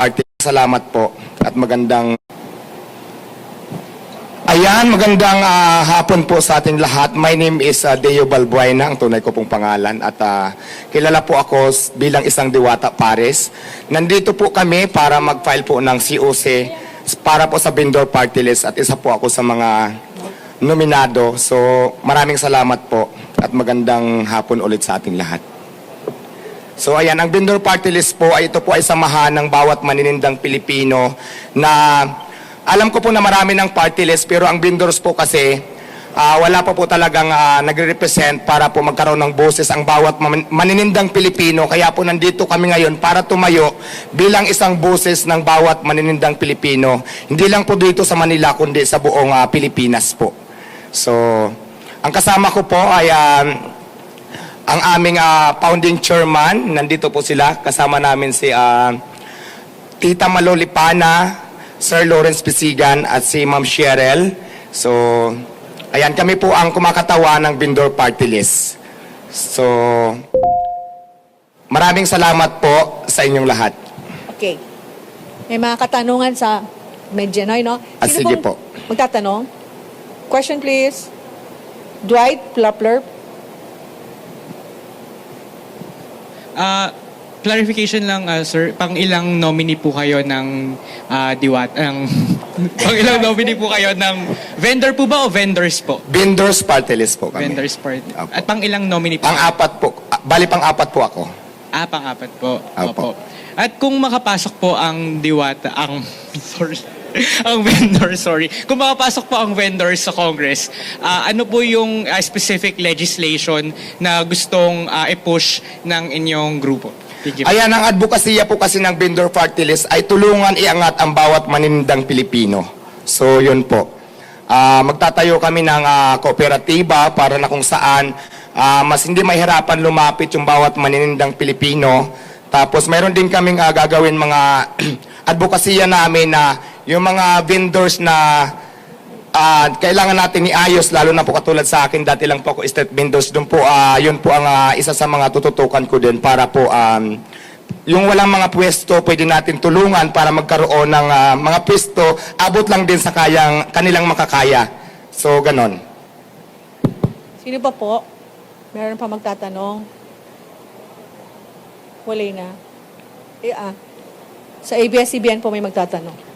Party. Salamat po at magandang magandang hapon po sa ating lahat. My name is Deo Balbuena, ang tunay ko pong pangalan at kilala po ako bilang isang Diwata Pares. Nandito po kami para mag-file po ng COC para po sa vendor party list at isa po ako sa mga nominado. So maraming salamat po at magandang hapon ulit sa ating lahat. So ayan, ang vendor party list po ay ito po ay samahan ng bawat maninindang Pilipino na alam ko po na marami ng party list pero ang vendors po kasi wala pa po talagang nagre-represent para po magkaroon ng boses ang bawat maninindang Pilipino. Kaya po nandito kami ngayon para tumayo bilang isang boses ng bawat maninindang Pilipino. Hindi lang po dito sa Manila kundi sa buong Pilipinas po. So ang kasama ko po ay ang aming founding chairman. Nandito po sila. Kasama namin si Tita Malolipana, Sir Lawrence Pisigan at si Ma'am Cheryl. So, ayan, kami po ang kumakatawa ng vendor party list. So, maraming salamat po sa inyong lahat. Okay. May mga katanungan sa Medjanoy, no? Sige po. Magtatanong? Question, please. Dwight Plapler. Clarification lang, sir. Pang-ilang nominee po kayo ng pang-ilang nominee po kayo ng vendor po ba o vendors po? Vendors party list po kami. Vendors party. Opo. At pang-ilang nominee po? Pang-apat po. Bali pang-apat po ako. Pang-apat po. Opo. At kung makapasok po ang Diwata, sorry. Ang vendor, sorry. Kung makapasok po ang vendors sa Congress, ano po yung specific legislation na gustong i-push ng inyong grupo? Ayan, ang advokasya po kasi ng vendor party list ay tulungan iangat ang bawat maninindang Pilipino. So, yun po. Magtatayo kami ng kooperatiba para na kung saan mas hindi mahirapan lumapit yung bawat maninindang Pilipino. Tapos, mayroon din kaming gagawin mga advokasya namin na yung mga vendors na kailangan natin iayos, lalo na po katulad sa akin, dati lang po ako street vendors, doon po, yun po ang isa sa mga tututukan ko din para po yung walang mga pwesto, pwede natin tulungan para magkaroon ng mga pwesto, abot lang din sa kanilang makakaya. So, ganon. Sino pa po? Meron pa magtatanong? Wala na. Sa ABS-CBN po may magtatanong.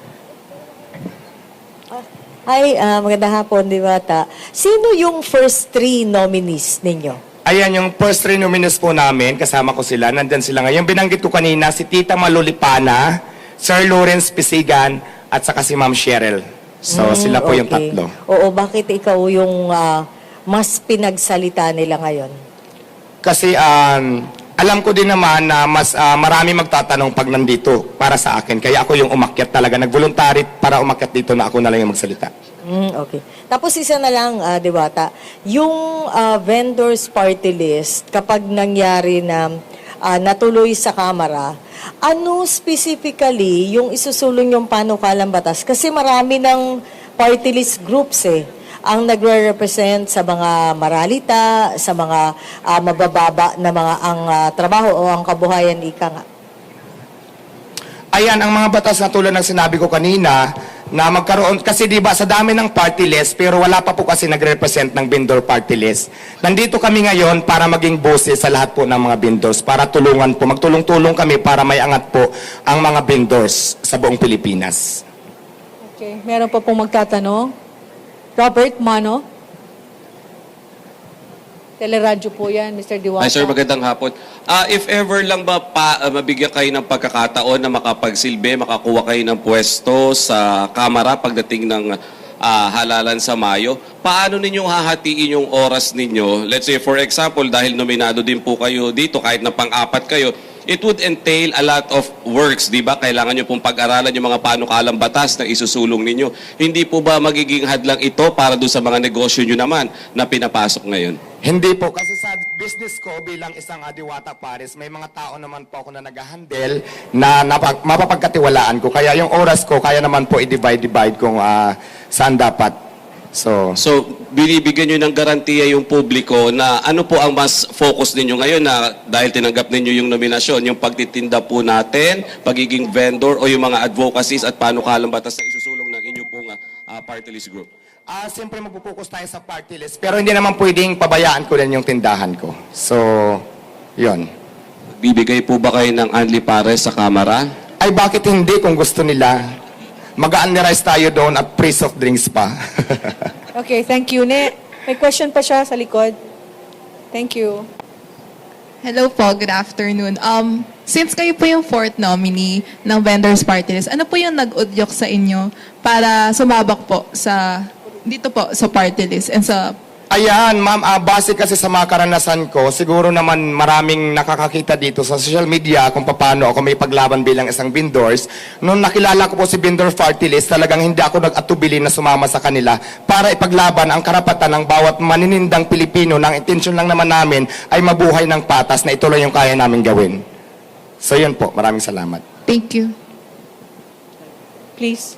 Hi, magandang hapon, Diwata. Sino yung first three nominees ninyo? Ayan, yung first three nominees po namin, kasama ko sila, nandyan sila ngayon. Binanggit ko kanina, si Tita Malolipana, Sir Lawrence Pisigan, at saka si Ma'am Cheryl. So, sila po yung tatlo. Oo, bakit ikaw yung mas pinagsalita nila ngayon? Kasi alam ko din naman na mas marami magtatanong pag nandito para sa akin. Kaya ako yung umakyat talaga. Nag-voluntary para umakyat dito na ako na lang yung magsalita. Okay. Tapos isa na lang, Diwata, yung vendors party list, kapag nangyari na natuloy sa Kamara, ano specifically yung isusulong yung panukalang batas? Kasi marami ng party list groups ang nagre-represent sa mga maralita, sa mga mabababa na mga ang trabaho o ang kabuhayan, ika nga. Ayan, ang mga batas na tulad ng sinabi ko kanina, na magkaroon, kasi diba sa dami ng party list, pero wala pa po kasi nagre-represent ng vendor party list. Nandito kami ngayon para maging boses sa lahat po ng mga vendors, para tulungan po, magtulong-tulong kami para may angat po ang mga vendors sa buong Pilipinas. Okay. Meron pa pong magtatanong? Robert Mano. Teleradyo po yan, Mr. Diwata. Hi sir, magandang hapon. If ever lang ba mabigyan kayo ng pagkakataon na makapagsilbi, makakuha kayo ng pwesto sa Kamara pagdating ng halalan sa Mayo, paano ninyong hahatiin yung oras ninyo? Let's say for example, dahil nominado din po kayo dito, kahit na pang-apat kayo, it would entail a lot of works, di ba? Kailangan nyo pong pag-aralan yung mga panukalang batas na isusulong ninyo. Hindi po ba magiging hadlang ito para doon sa mga negosyo nyo naman na pinapasok ngayon? Hindi po, kasi sa business ko bilang isang Diwata Pares, may mga tao naman po ako na nag-handle na mapapagkatiwalaan ko. Kaya yung oras ko, kaya naman po i-divide kung saan dapat So, So, binibigyan nyo ng garantiya yung publiko na ano po ang mas focus ninyo ngayon na dahil tinanggap ninyo yung nominasyon, yung pagtitinda po natin, pagiging vendor o yung mga advocacies at panukalang batas na isusulong ng inyo pong party list group? siyempre magpupokus tayo sa party list, pero hindi naman pwedeng pabayaan ko rin yung tindahan ko. So, yun. Bibigay po ba kayo ng Anli Pares sa Kamara? Ay bakit hindi kung gusto nila? Mag-unrice tayo doon at free soft drinks pa. Okay, thank you. May question pa siya sa likod. Thank you. Hello po, good afternoon. Since kayo po yung fourth nominee ng Vendors Party List, ano po yung nag-udyok sa inyo para sumabak po dito po sa party list and sa... Ayan, ma'am, base kasi sa mga karanasan ko, siguro naman maraming nakakakita dito sa social media kung paano ako may paglaban bilang isang vendors. Noong nakilala ko po si Vendor Party List, talagang hindi ako nag-atubili na sumama sa kanila para ipaglaban ang karapatan ng bawat maninindang Pilipino. Nang intensyon lang naman namin ay mabuhay ng patas na ito lang yung kaya namin gawin. So yun po, maraming salamat. Thank you. Please.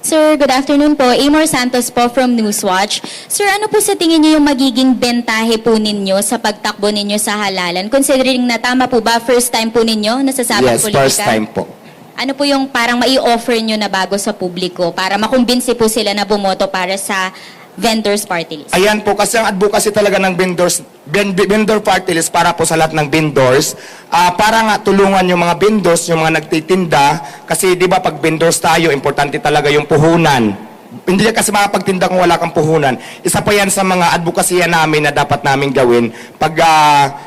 Sir, good afternoon po. Amor Santos po from Newswatch. Sir, ano po sa tingin niyo yung magiging bentahe po ninyo sa pagtakbo ninyo sa halalan? Considering na tama po ba, first time po ninyo nasasabang Yes, politika? first time po. Ano po yung parang mai-offer nyo na bago sa publiko para makumbinsi po sila na bumoto para sa Vendors Party List? Ayan po, kasi ang advocacy talaga ng vendor party list para po sa lahat ng vendors, para nga tulungan yung mga vendors, yung mga nagtitinda, kasi di ba pag vendors tayo, importante talaga yung puhunan. Hindi kasi makapagtinda kung wala kang puhunan. Isa pa yan sa mga advokasya namin na dapat namin gawin pag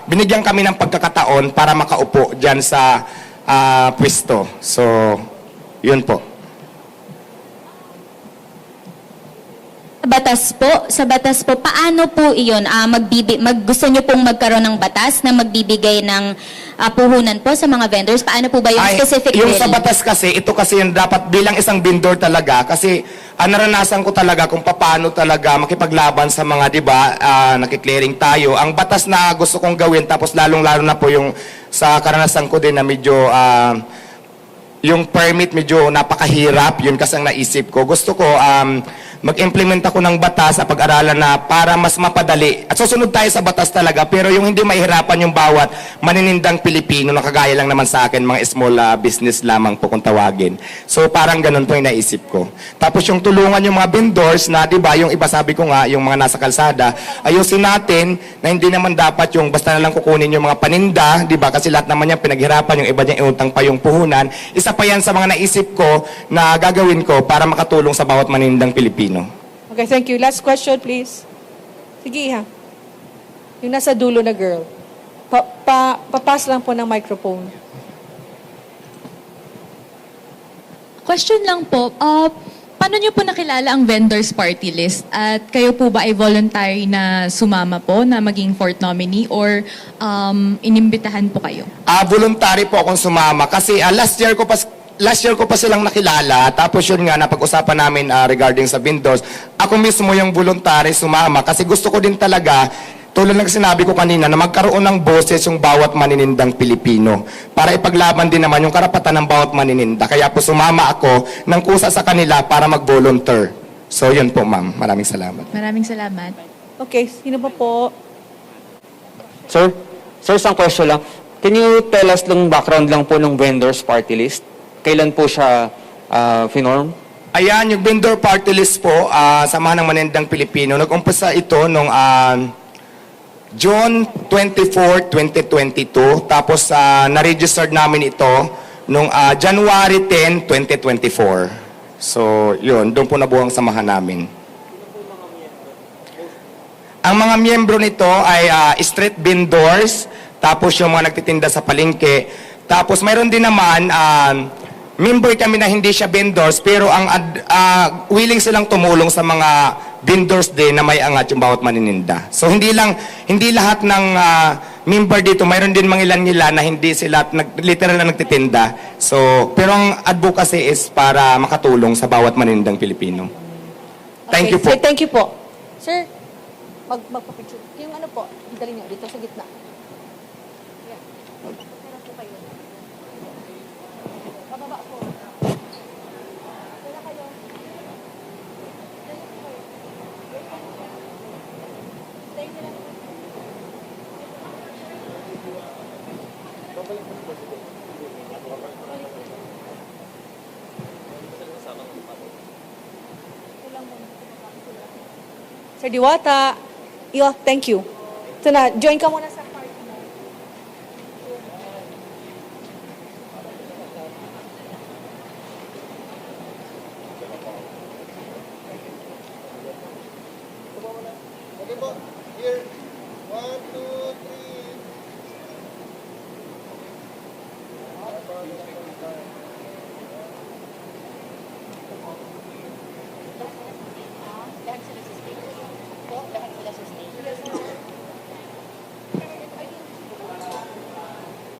binigyan kami ng pagkakataon para makaupo dyan sa pwesto. So, yun po. Sa batas po, paano po iyon? Gusto nyo pong magkaroon ng batas na magbibigay ng puhunan po sa mga vendors? Paano po ba yung specific yung bill? sa batas kasi, ito kasi yung dapat bilang isang vendor talaga kasi naranasan ko talaga kung paano talaga makipaglaban sa mga, di ba, nakiklearing tayo. Ang batas na gusto kong gawin, tapos lalong-lalo na po yung sa karanasan ko din na medyo yung permit medyo napakahirap, yun kasi ang naisip ko. Gusto ko mag-implement ako ng batas sa pag-aralan na para mas mapadali. At susunod tayo sa batas talaga, pero yung hindi mahirapan yung bawat maninindang Pilipino na kagaya lang naman sa akin, mga small business lamang po kung tawagin. So parang ganun po yung naisip ko. Tapos yung tulungan yung mga vendors na, di ba, yung iba sabi ko nga, yung mga nasa kalsada, ayusin natin na hindi naman dapat yung basta na lang kukunin yung mga paninda, di ba, kasi lahat naman yan pinaghirapan, yung iba niya iutang pa yung puhunan. Isa pa yan sa mga naisip ko na gagawin ko para makatulong sa bawat maninindang Pilipino. Okay, thank you. Last question, please. Sige, ha. Yung nasa dulo na girl. Papas lang po ng microphone. Question lang po, paano nyo po nakilala ang Vendors Party List? At kayo po ba ay voluntary na sumama po na maging fourth nominee or inimbitahan po kayo? Voluntary po akong sumama kasi last year ko pa silang nakilala, tapos yun nga, napag-usapan namin regarding sa vendors. Ako mismo yung voluntary sumama kasi gusto ko din talaga, tulad ng sinabi ko kanina, na magkaroon ng boses yung bawat maninindang Pilipino para ipaglaban din naman yung karapatan ng bawat manininda. Kaya po sumama ako ng kusa sa kanila para mag-volunteer. So yun po, ma'am. Maraming salamat. Maraming salamat. Okay, sino pa po? Sir, isang question lang. Can you tell us yung background lang po ng Vendors Party List? Kailan po siya finorm? Ayan, yung vendor party list po, Samahan ng Manindang Pilipino. Nag-umpisa ito nung June 24, 2022. Tapos na-registered namin ito nung January 10, 2024. So, yun, doon po nabuo ang samahan namin. Ang mga miyembro nito ay street vendors, tapos yung mga nagtitinda sa palengke. Tapos mayroon din naman, member kami na hindi siya vendors, pero ang willing silang tumulong sa mga vendors din na may angat yung bawat manininda. So hindi lahat ng member dito, mayroon din mga ilan-ilan na hindi sila literal na nagtitinda. So, pero ang advocacy is para makatulong sa bawat maninindang Pilipino. Thank you po. Sir, thank you po. Sir, magpapicture. Yung ano po, dali niyo dito sa gitna. Yan. Pera po kayo. Bababa po. Pera kayo. Sir Diwata, thank you. Ito na, join ka muna sa party mo. Okay po. Here. 1, 2, 3.